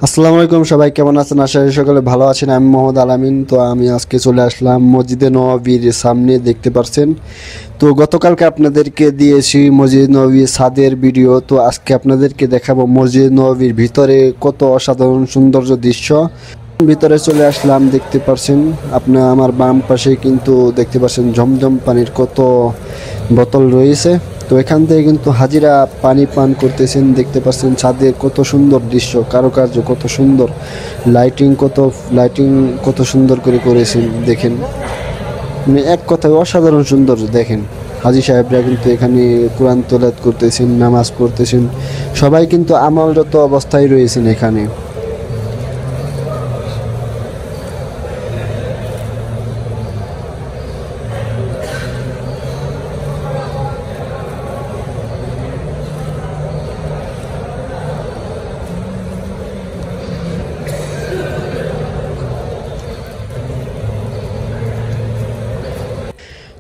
আসসালামু আলাইকুম, সবাই কেমন আছেন? আশা করি সকলে ভালো আছেন। আমি মোহাম্মদ আলামিন। তো আমি আজকে চলে আসলাম মসজিদে নববীর সামনে, দেখতে পাচ্ছেন। তো গতকালকে আপনাদেরকে দিয়েছি মসজিদ নববীর ছাদের ভিডিও। তো আজকে আপনাদেরকে দেখাবো মসজিদ নববীর ভিতরে কত অসাধারণ সৌন্দর্য দৃশ্য। ভিতরে চলে আসলাম, দেখতে পাচ্ছেন। আপনার আমার বাম পাশে কিন্তু দেখতে পাচ্ছেন ঝমঝম পানির কত বোতল রয়েছে। তো এখান থেকে কিন্তু হাজিরা পানি পান করতেছেন, দেখতে পাচ্ছেন। ছাদের কত সুন্দর দৃশ্য, কারুকার্য কত সুন্দর, লাইটিং কত সুন্দর করে করেছেন, দেখেন। মানে এক কথায় অসাধারণ সুন্দর। দেখেন হাজী সাহেবরা কিন্তু এখানে কোরআন তেলাওয়াত করতেছেন, নামাজ পড়তেছেন, সবাই কিন্তু আমলরত অবস্থায় রয়েছেন এখানে।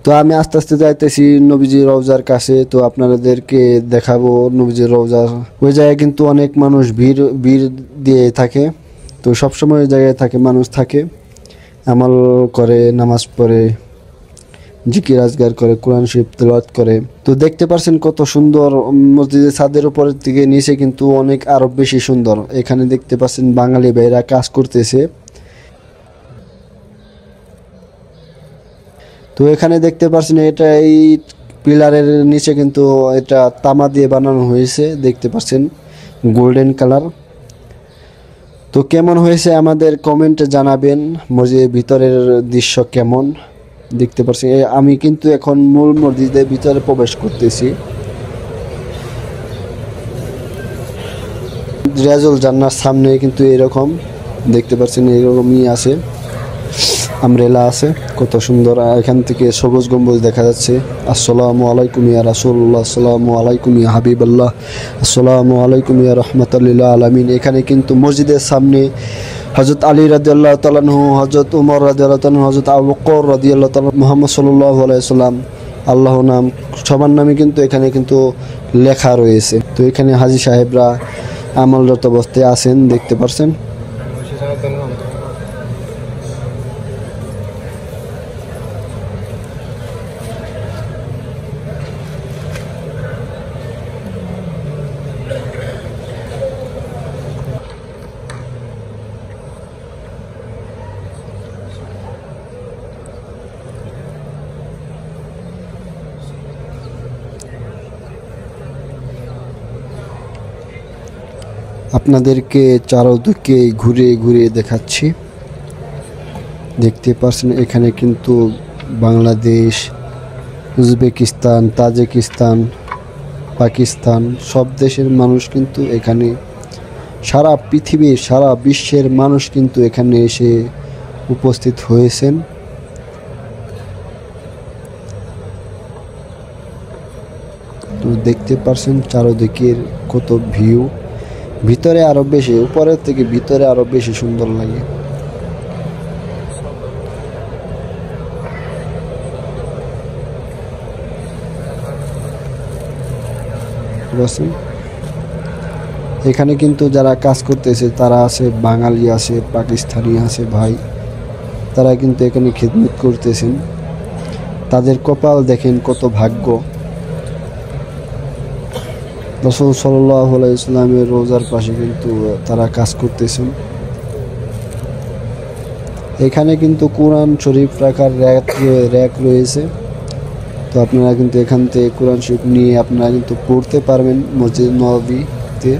তো আমি আস্তে আস্তে যাইতেছি নবীজি রওজার কাছে। তো আপনাদেরকে দেখাবো নবীজি রওজার ওই জায়গায় কিন্তু অনেক মানুষ ভিড় ভিড় দিয়ে থাকে। তো সবসময় ওই জায়গায় থাকে, মানুষ থাকে, আমল করে, নামাজ পড়ে, জিকির আজগার করে, কোরআন শরীফ তেলাওয়াত করে। তো দেখতে পাচ্ছেন কত সুন্দর মসজিদের ছাদের উপরের থেকে নিচে কিন্তু অনেক আরো বেশি সুন্দর। এখানে দেখতে পাচ্ছেন বাঙালি ভাইরা কাজ করতেছে। তো এখানে দেখতে পাচ্ছেন এটা এই পিলারের নিচে কিন্তু এটা তামা দিয়ে বানানো হয়েছে, দেখতে পাচ্ছেন গোল্ডেন কালার। তো কেমন হয়েছে আমাদের কমেন্টে জানাবেন। মসজিদের ভিতরের দৃশ্য কেমন দেখতে পাচ্ছেন। আমি কিন্তু এখন মূল মসজিদের ভিতরে প্রবেশ করতেছি। রিয়াজুল জান্নার সামনে কিন্তু এরকম দেখতে পাচ্ছেন, এরকমই আছে, আমরেলা আছে, কত সুন্দর। এখান থেকে সবুজ গম্বুজ দেখা যাচ্ছে। আসসালামু আলাইকুম ইয়া রাসূলুল্লাহ, আসসালামু আলাইকুম ইয়া হাবিবাল্লাহ, আসসালামু আলাইকুম ইয়া রাহমাতুল্লিল আলামিন। এখানে কিন্তু মসজিদের সামনে হযরত আলী রাদিয়াল্লাহু তাআলা আনহু, হযরত উমর রাদিয়াল্লাহু তাআলা, হযরত আবু বকর রাদিয়াল্লাহু তাআলা, মুহাম্মদ সাল্লাল্লাহু আলাইহি সাল্লাম, আল্লাহর নাম, সবার নামে কিন্তু এখানে কিন্তু লেখা রয়েছে। তো এখানে হাজী সাহেবরা আমলরত অবস্থায় আছেন, দেখতে পাচ্ছেন। আপনাদেরকে চারদিকে ঘুরে ঘুরে দেখাচ্ছি, দেখতে পাচ্ছেন। এখানে কিন্তু বাংলাদেশ, উজবেকিস্তান, তাজিকিস্তান, পাকিস্তান সব দেশের মানুষ কিন্তু এখানে, সারা পৃথিবীর, সারা বিশ্বের মানুষ কিন্তু এখানে এসে উপস্থিত হয়েছেন। তো দেখতে পাচ্ছেন চারদিকের কত ভিউ। ভিতরে আরো বেশি, উপরের থেকে ভিতরে আরো বেশি সুন্দর লাগে। এখানে কিন্তু যারা কাজ করতেছে তারা আছে, বাঙালি আছে, পাকিস্তানি আছে ভাই, তারা কিন্তু এখানে খিদমত করতেছেন। তাদের কপাল দেখেন কত ভাগ্য। রাসূল সাল্লাল্লাহু আলাইহি ওয়াসাল্লামের রোজার পাশে কিন্তু তারা কাজ করতেছেন। এখানে কিন্তু কোরআন শরীফ রাখার র‍্যাক রয়েছে। তো আপনারা কিন্তু এখান থেকে কোরআন শরীফ নিয়ে আপনারা কিন্তু পড়তে পারবেন মসজিদ নববীতে।